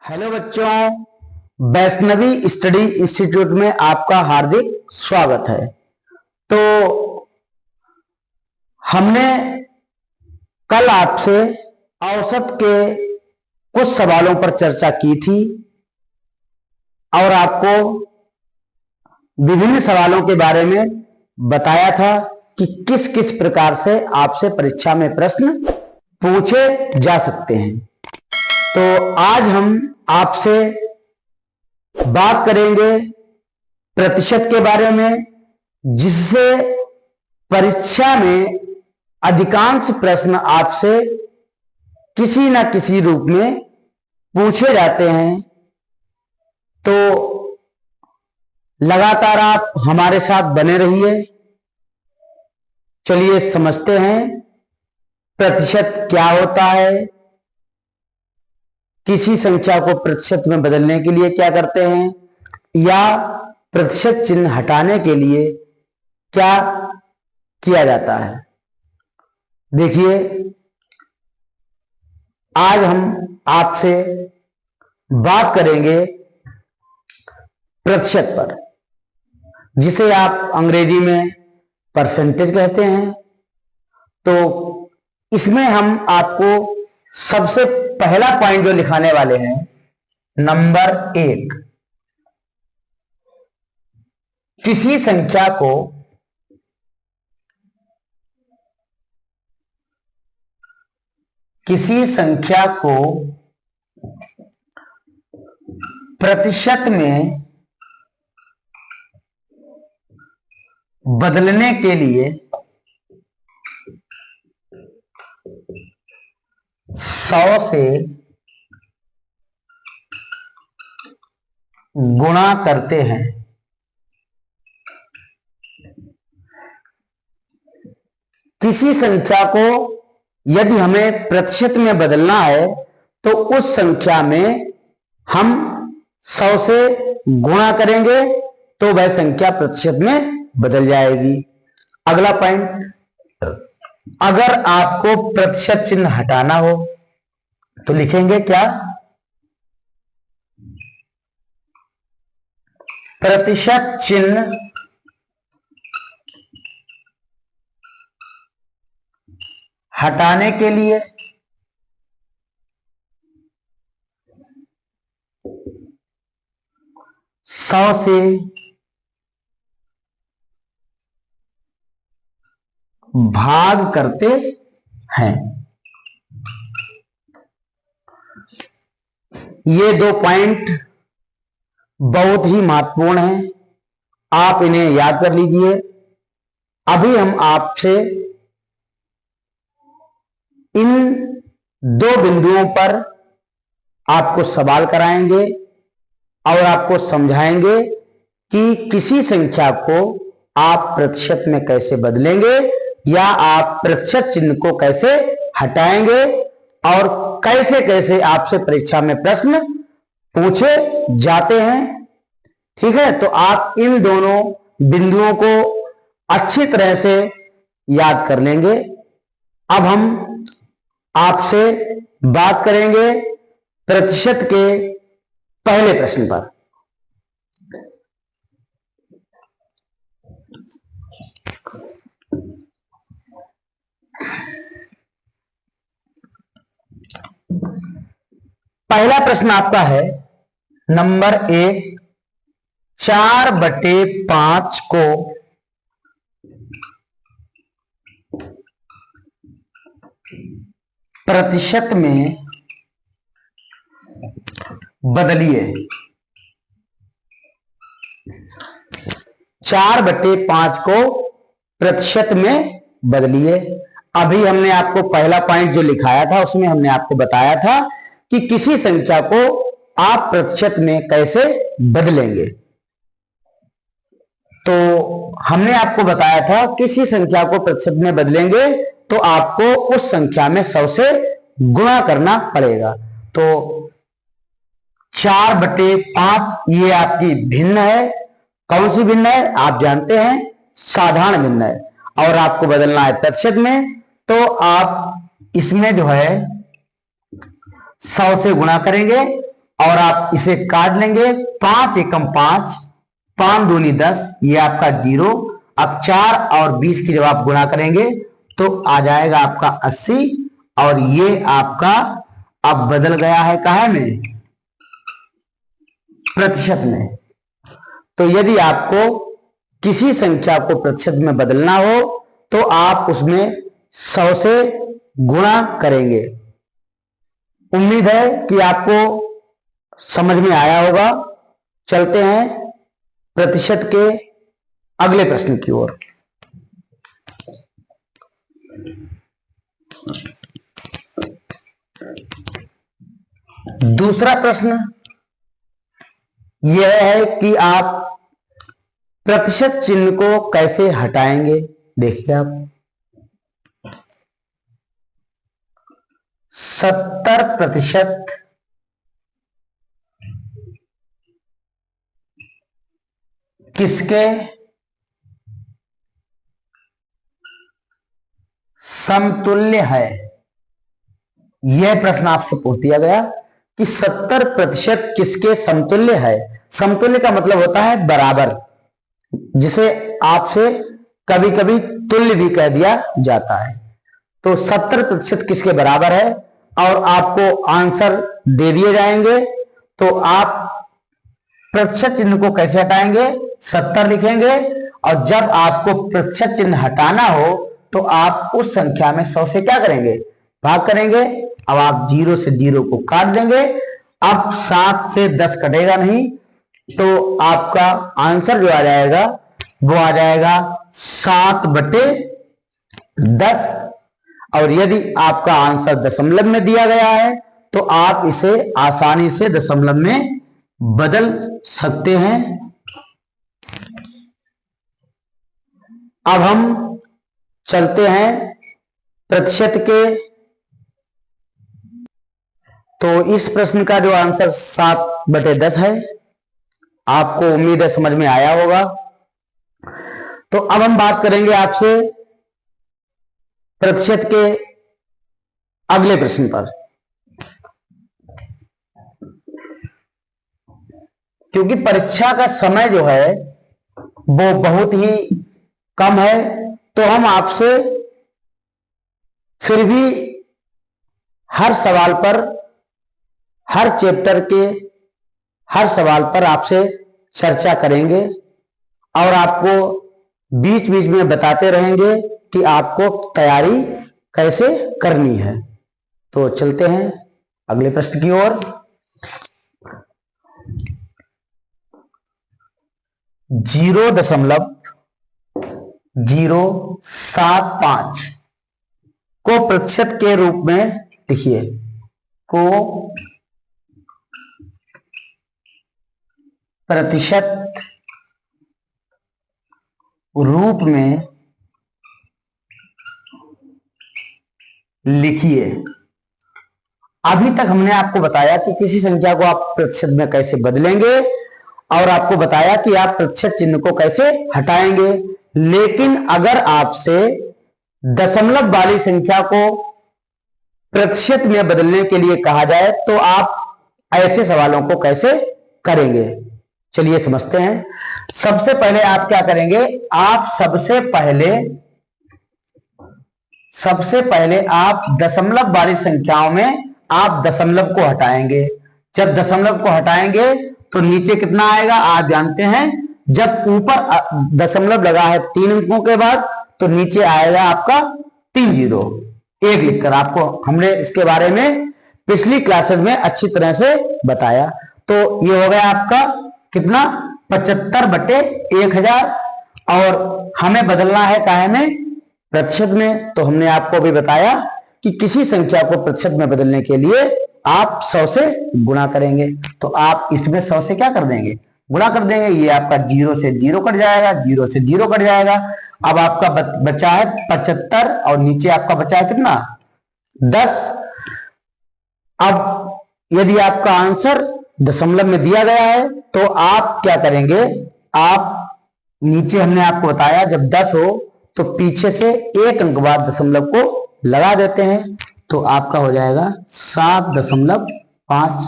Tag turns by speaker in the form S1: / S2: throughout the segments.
S1: Hello बच्चों, Vaishnavi study institute में आपका हार्दिक स्वागत है। तो हमने कल आपसे औसत के कुछ सवालों पर चर्चा की थी और आपको विभिन्न सवालों के बारे में बताया था कि किस किस प्रकार से आपसे परीक्षा में प्रश्न पूछे जा सकते हैं। तो आज हम आपसे बात करेंगे प्रतिशत के बारे में, जिससे परीक्षा में अधिकांश प्रश्न आपसे किसी न किसी रूप में पूछे जाते हैं। तो लगातार आप हमारे साथ बने रहिए। चलिए समझते हैं प्रतिशत क्या होता है, किसी संख्या को प्रतिशत में बदलने के लिए क्या करते हैं, या प्रतिशत चिन्ह हटाने के लिए क्या किया जाता है। देखिए, आज हम आपसे बात करेंगे प्रतिशत पर, जिसे आप अंग्रेजी में परसेंटेज कहते हैं। तो इसमें हम आपको सबसे पहला पॉइंट जो लिखाने वाले हैं, नंबर 1, किसी संख्या को प्रतिशत में बदलने के लिए 100 से गुणा करते हैं। किसी संख्या को यदि हमें प्रतिशत में बदलना है तो उस संख्या में हम 100 से गुणा करेंगे तो वह संख्या प्रतिशत में बदल जाएगी। अगला पॉइंट, अगर आपको प्रतिशत चिन्ह हटाना हो तो लिखेंगे क्या? प्रतिशत चिन्ह हटाने के लिए 100 से भाग करते हैं। ये दो पॉइंट बहुत ही महत्वपूर्ण हैं, आप इन्हें याद कर लीजिए। अभी हम आपसे इन दो बिंदुओं पर आपको सवाल कराएंगे और आपको समझाएंगे कि किसी संख्या को आप प्रतिशत में कैसे बदलेंगे या आप प्रतिशत चिन्ह को कैसे हटाएंगे और कैसे कैसे आपसे परीक्षा में प्रश्न पूछे जाते हैं। ठीक है, तो आप इन दोनों बिंदुओं को अच्छी तरह से याद कर लेंगे। अब हम आपसे बात करेंगे प्रतिशत के पहले प्रश्न पर। पहला प्रश्न आपका है नंबर 1, 4/5 को प्रतिशत में बदलिए। 4/5 को प्रतिशत में बदलिए। अभी हमने आपको पहला पॉइंट जो लिखाया था उसमें हमने आपको बताया था कि किसी संख्या को आप प्रतिशत में कैसे बदलेंगे। तो हमने आपको बताया था किसी संख्या को प्रतिशत में बदलेंगे तो आपको उस संख्या में 100 से गुणा करना पड़ेगा। तो 4/5 ये आपकी भिन्न है। कौन सी भिन्न है? आप जानते हैं, साधारण भिन्न है, और आपको बदलना है प्रतिशत में। तो आप इसमें जो है 100 से गुणा करेंगे और आप इसे काट लेंगे। 5 एकम 5, 5 दूनी 10, ये आपका 0। अब 4 और 20 की जब आप गुणा करेंगे तो आ जाएगा आपका 80, और ये आपका अब बदल गया है काहे में, प्रतिशत में। तो यदि आपको किसी संख्या को प्रतिशत में बदलना हो तो आप उसमें 100 से गुणा करेंगे। उम्मीद है कि आपको समझ में आया होगा। चलते हैं प्रतिशत के अगले प्रश्न की ओर। दूसरा प्रश्न यह है कि आप प्रतिशत चिन्ह को कैसे हटाएंगे। देखिए आप 70% किसके समतुल्य है, यह प्रश्न आपसे पूछ दिया गया कि 70% किसके समतुल्य है। समतुल्य का मतलब होता है बराबर, जिसे आपसे कभी कभी तुल्य भी कह दिया जाता है। तो 70% किसके बराबर है, और आपको आंसर दे दिए जाएंगे। तो आप प्रतिशत चिन्ह को कैसे हटाएंगे, 70 लिखेंगे, और जब आपको प्रतिशत चिन्ह हटाना हो तो आप उस संख्या में 100 से क्या करेंगे, भाग करेंगे। अब आप 0 से 0 को काट देंगे। अब 7 से 10 कटेगा नहीं, तो आपका आंसर जो आ जाएगा वो आ जाएगा 7/10। और यदि आपका आंसर दशमलव में दिया गया है तो आप इसे आसानी से दशमलव में बदल सकते हैं। अब हम चलते हैं प्रतिशत के। तो इस प्रश्न का जो आंसर 7/10 है, आपको उम्मीद है समझ में आया होगा। तो अब हम बात करेंगे आपसे प्रतिशत के अगले प्रश्न पर। क्योंकि परीक्षा का समय जो है वो बहुत ही कम है, तो हम आपसे फिर भी हर सवाल पर, हर चैप्टर के हर सवाल पर आपसे चर्चा करेंगे और आपको बीच बीच में बताते रहेंगे कि आपको तैयारी कैसे करनी है। तो चलते हैं अगले प्रश्न की ओर। 0.075 को प्रतिशत के रूप में लिखिए। को प्रतिशत रूप में लिखिए। अभी तक हमने आपको बताया कि किसी संख्या को आप प्रतिशत में कैसे बदलेंगे, और आपको बताया कि आप प्रतिशत चिन्ह को कैसे हटाएंगे। लेकिन अगर आपसे दशमलव वाली संख्या को प्रतिशत में बदलने के लिए कहा जाए तो आप ऐसे सवालों को कैसे करेंगे, चलिए समझते हैं। सबसे पहले आप क्या करेंगे, आप सबसे पहले आप दशमलव वाली संख्याओं में आप दशमलव को हटाएंगे। जब दशमलव को हटाएंगे तो नीचे कितना आएगा, आप जानते हैं जब ऊपर दशमलव लगा है 3 अंकों के बाद तो नीचे आएगा आपका 3 0 1 लिखकर। आपको हमने इसके बारे में पिछली क्लासेस में अच्छी तरह से बताया। तो ये हो गया आपका कितना, 75/1000, और हमें बदलना है काहे में, प्रतिशत में। तो हमने आपको भी बताया कि किसी संख्या को प्रतिशत में बदलने के लिए आप 100 से गुणा करेंगे। तो आप इसमें 100 से क्या कर देंगे, गुणा कर देंगे। ये आपका 0 से 0 कट जाएगा, 0 से 0 कट जाएगा। अब आपका बचा है 75 और नीचे आपका बचा है कितना, 10। अब यदि आपका आंसर दशमलव में दिया गया है तो आप क्या करेंगे, आप नीचे हमने आपको बताया जब 10 हो तो पीछे से 1 अंक बाद दशमलव को लगा देते हैं। तो आपका हो जाएगा 7.5।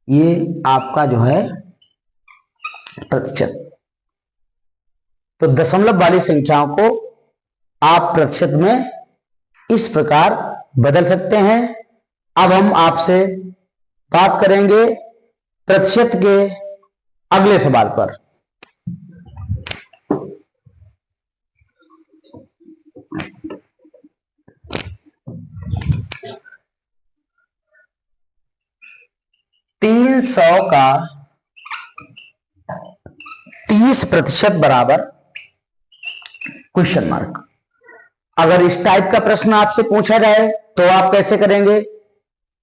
S1: ये आपका जो है प्रतिशत। तो दशमलव वाली संख्याओं को आप प्रतिशत में इस प्रकार बदल सकते हैं। अब हम आपसे बात करेंगे प्रतिशत के अगले सवाल पर। तीन सौ का 30% बराबर क्वेश्चन मार्क। अगर इस टाइप का प्रश्न आपसे पूछा जाए तो आप कैसे करेंगे?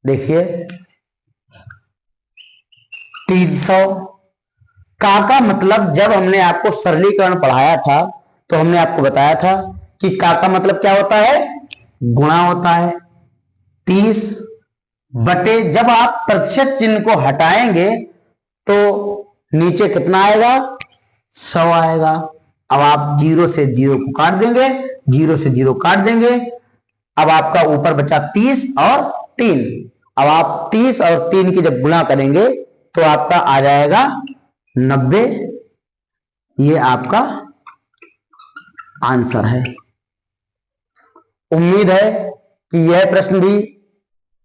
S1: देखिए 300 का मतलब जब हमने आपको सरलीकरण पढ़ाया था तो हमने आपको बताया था कि का मतलब क्या होता है? गुणा होता है। 30 बटे जब आप प्रतिशत चिन्ह को हटाएंगे तो नीचे कितना आएगा? 100 आएगा। अब आप 0 से 0 को काट देंगे, 0 से 0 काट देंगे। अब आपका ऊपर बचा 30 और 3। अब आप 30 और 3 की जब गुणा करेंगे तो आपका आ जाएगा 90। ये आपका आंसर है। उम्मीद है कि यह प्रश्न भी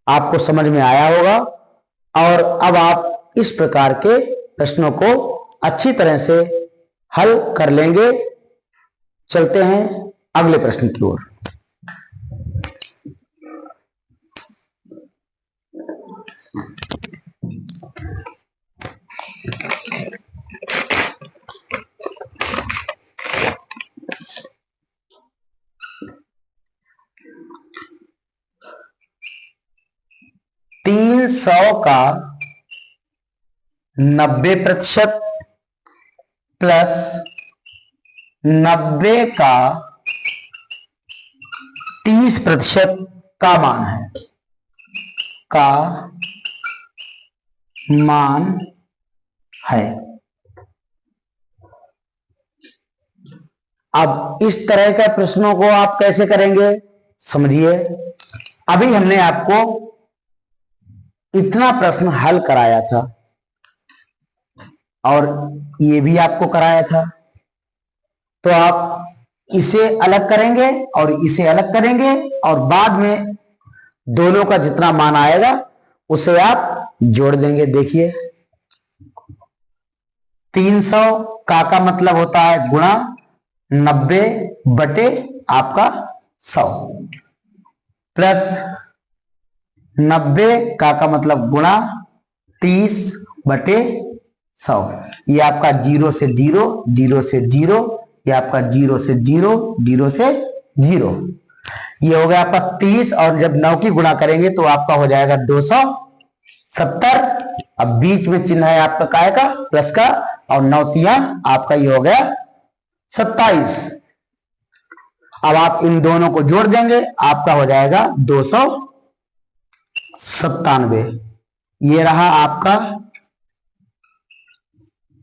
S1: आपको समझ में आया होगा और अब आप इस प्रकार के प्रश्नों को अच्छी तरह से हल कर लेंगे। चलते हैं अगले प्रश्न की ओर। तीन सौ का 90% प्लस 90 का 30% का मान है, का मान है। अब इस तरह का प्रश्नों को आप कैसे करेंगे समझिए। अभी हमने आपको इतना प्रश्न हल कराया था और ये भी आपको कराया था, तो आप इसे अलग करेंगे और इसे अलग करेंगे और बाद में दोनों का जितना मान आएगा उसे आप जोड़ देंगे। देखिए 300 का मतलब होता है गुणा 90 बटे आपका 100 प्लस 90 का मतलब गुणा 30 बटे 100। ये आपका 0 से 0, 0 से 0, ये आपका 0 से 0, 0 से 0। ये हो गया आपका 30 और जब 9 की गुणा करेंगे तो आपका हो जाएगा 270। अब बीच में चिन्ह है आपका काय का? प्लस का, और 9 तिया आपका ये हो गया 27। अब आप इन दोनों को जोड़ देंगे, आपका हो जाएगा 297। ये रहा आपका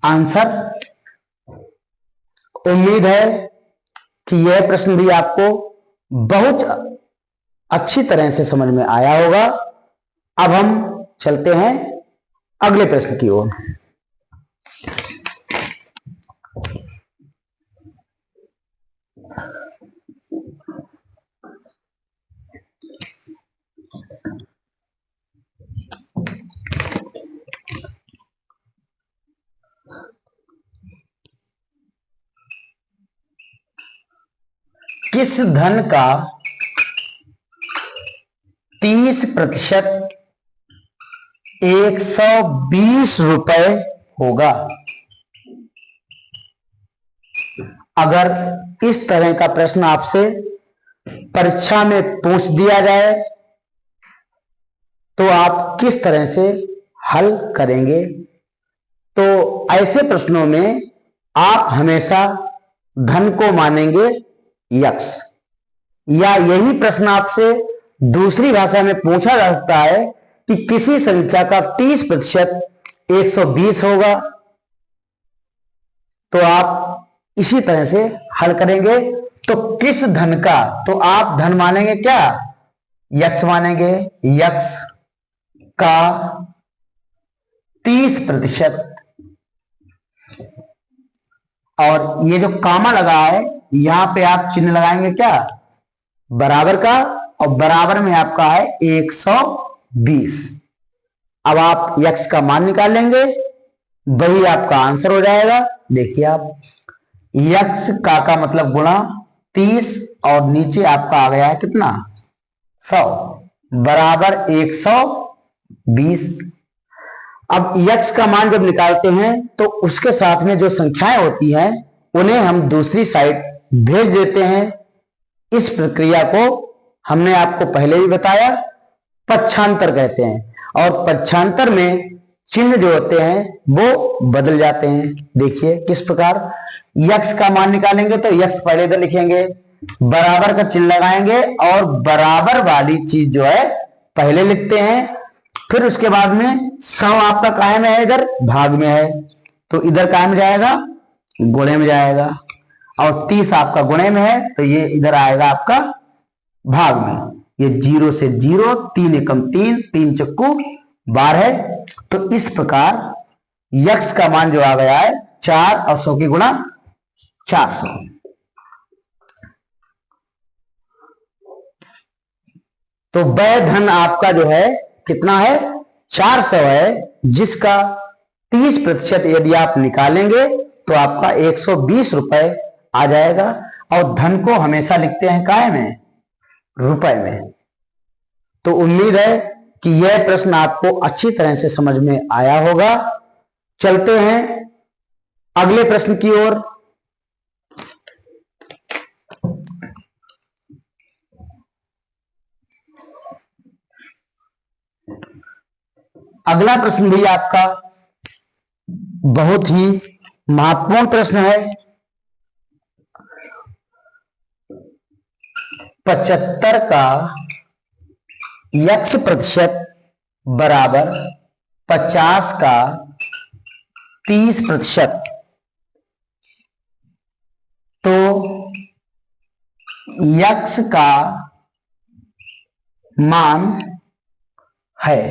S1: आंसर। उम्मीद है कि यह प्रश्न भी आपको बहुत अच्छी तरह से समझ में आया होगा। अब हम चलते हैं अगले प्रश्न की ओर। किस धन का 30% 120 रुपए होगा? अगर इस तरह का प्रश्न आपसे परीक्षा में पूछ दिया जाए तो आप किस तरह से हल करेंगे? तो ऐसे प्रश्नों में आप हमेशा धन को मानेंगे यक्स, या यही प्रश्न आपसे दूसरी भाषा में पूछा जा सकता है कि किसी संख्या का 30% 120 होगा, तो आप इसी तरह से हल करेंगे। तो किस धन का, तो आप धन मानेंगे क्या? यक्स मानेंगे। यक्स का 30%। और ये जो कामा लगा है यहां पे आप चिन्ह लगाएंगे क्या, बराबर का, और बराबर में आपका है 120। अब आप यक्स का मान निकाल लेंगे, वही आपका आंसर हो जाएगा। देखिए आप, यक्स का मतलब गुणा 30 और नीचे आपका आ गया है कितना, 100 बराबर 120। अब यक्स का मान जब निकालते हैं तो उसके साथ में जो संख्याएं होती हैं उन्हें हम दूसरी साइड भेज देते हैं। इस प्रक्रिया को हमने आपको पहले भी बताया, पक्षांतर कहते हैं। और पक्षांतर में चिन्ह जो होते हैं वो बदल जाते हैं। देखिए किस प्रकार, यक्स का मान निकालेंगे तो यक्स पहले इधर लिखेंगे, बराबर का चिन्ह लगाएंगे और बराबर वाली चीज जो है पहले लिखते हैं। फिर उसके बाद में 100 आपका काहे में है, इधर भाग में है, तो इधर काहे में जाएगा, गुणे में जाएगा। और 30 आपका गुणे में है तो ये इधर आएगा आपका भाग में। ये 0 से 0, 3 एकम 3, 3 चक्कू 12। तो इस प्रकार यक्स का मान जो आ गया है 4 और 100 की गुणा 400। तो व्यय धन आपका जो है कितना है, 400 है, जिसका 30% यदि आप निकालेंगे तो आपका 120 रुपए आ जाएगा। और धन को हमेशा लिखते हैं काय में, रुपए में। तो उम्मीद है कि यह प्रश्न आपको अच्छी तरह से समझ में आया होगा। चलते हैं अगले प्रश्न की ओर। अगला प्रश्न भी आपका बहुत ही महत्वपूर्ण प्रश्न है। 75 का यक्स प्रतिशत बराबर 50 का 30%। तो यक्स का मान है,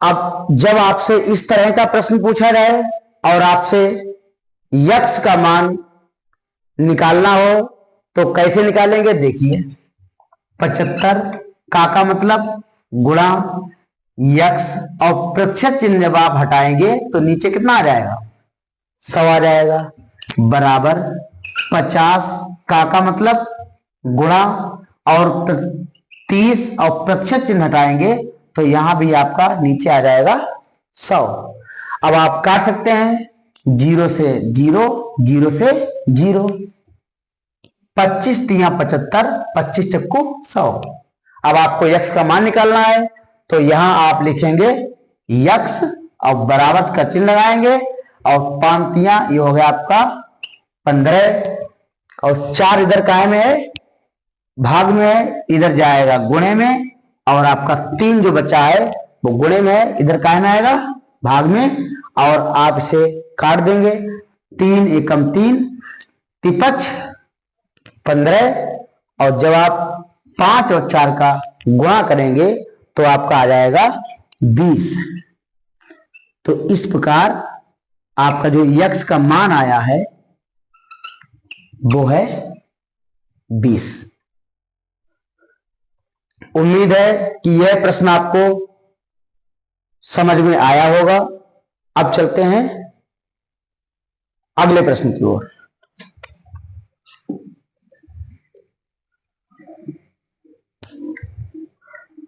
S1: अब जब आपसे इस तरह का प्रश्न पूछा जाए और आपसे यक्स का मान निकालना हो तो कैसे निकालेंगे, देखिए 75 का मतलब गुणा यक्स और प्रतिशत चिन्ह जब आप हटाएंगे तो नीचे कितना आ जाएगा, 100 आ जाएगा, बराबर 50 का मतलब गुणा और 30 और प्रतिशत चिन्ह हटाएंगे तो यहां भी आपका नीचे आ जाएगा 100। अब आप काट सकते हैं, 0 से 0, 0 से 0, 25 तिया 75, 25 चक्कू 100। अब आपको यक्स का मान निकालना है तो यहां आप लिखेंगे यक्स और बराबर का चिन्ह लगाएंगे और 5 तिया ये हो गया आपका 15 और 4 इधर काय में है, भाग में है, इधर जाएगा गुणे में। और आपका 3 जो बचा है वो गुणे में है, इधर काय में आएगा, भाग में। और आप इसे काट देंगे, 3 एकम 3, तिपच 15। और जब आप 5 और 4 का गुणा करेंगे तो आपका आ जाएगा 20। तो इस प्रकार आपका जो यक्स का मान आया है वो है 20। उम्मीद है कि यह प्रश्न आपको समझ में आया होगा। अब चलते हैं अगले प्रश्न की ओर।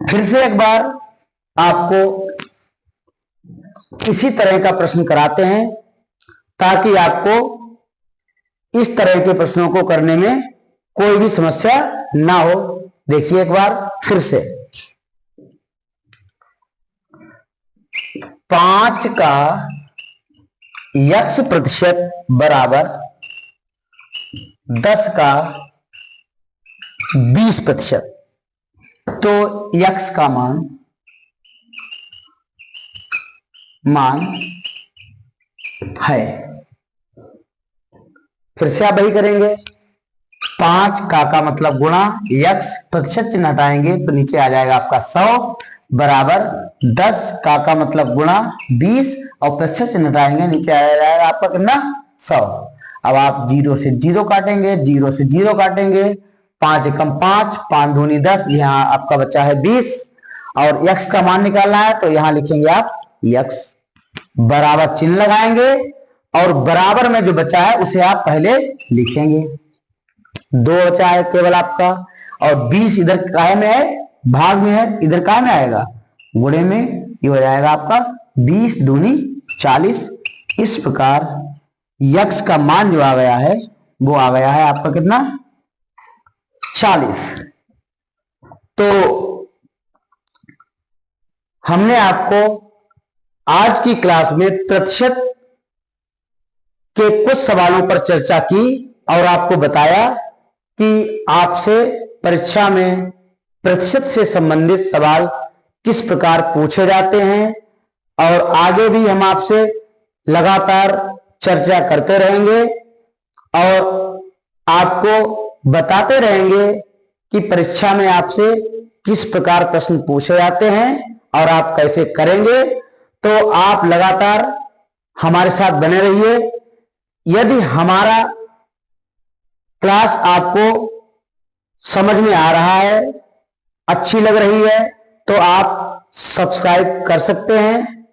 S1: फिर से एक बार आपको इसी तरह का प्रश्न कराते हैं ताकि आपको इस तरह के प्रश्नों को करने में कोई भी समस्या ना हो। देखिए एक बार फिर से, 5 का यक्स प्रतिशत बराबर 10 का 20%। तो यक्स का मान है, फिर से आप वही करेंगे, 5 का मतलब गुणा, यक्स प्रतिशत चिन्ह हटाएंगे तो नीचे आ जाएगा आपका 100 बराबर 10 का मतलब गुणा 20 और प्रतिशत चिन्ह हटाएंगे नीचे आ जाएगा आपका कितना 100। अब आप 0 से 0 काटेंगे, 0 से 0 काटेंगे, 5 एकम 5, 5 दूनी 10, यहाँ आपका बचा है 20 और x का मान निकालना है तो यहाँ लिखेंगे आप x बराबर चिन्ह लगाएंगे और बराबर में जो बचा है उसे आप पहले लिखेंगे। 2 बचा है केवल आपका और 20 इधर काय में है, भाग में है, इधर काय में आएगा गुणे में, ये हो जाएगा आपका 20 दूनी 40। इस प्रकार यक्स का मान जो आ गया है वो आ गया है आपका कितना 40। तो हमने आपको आज की क्लास में प्रतिशत के कुछ सवालों पर चर्चा की और आपको बताया कि आपसे परीक्षा में प्रतिशत से संबंधित सवाल किस प्रकार पूछे जाते हैं और आगे भी हम आपसे लगातार चर्चा करते रहेंगे और आपको बताते रहेंगे कि परीक्षा में आपसे किस प्रकार प्रश्न पूछे जाते हैं और आप कैसे करेंगे। तो आप लगातार हमारे साथ बने रहिए। यदि हमारा क्लास आपको समझ में आ रहा है, अच्छी लग रही है तो आप सब्सक्राइब कर सकते हैं।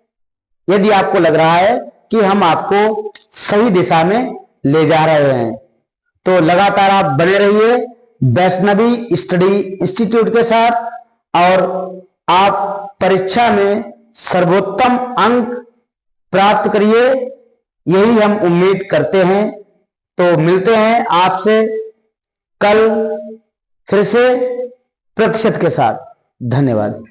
S1: यदि आपको लग रहा है कि हम आपको सही दिशा में ले जा रहे हैं तो लगातार आप बने रहिए वैष्णवी स्टडी इंस्टीट्यूट के साथ और आप परीक्षा में सर्वोत्तम अंक प्राप्त करिए, यही हम उम्मीद करते हैं। तो मिलते हैं आपसे कल फिर से प्रतिशत के साथ। धन्यवाद।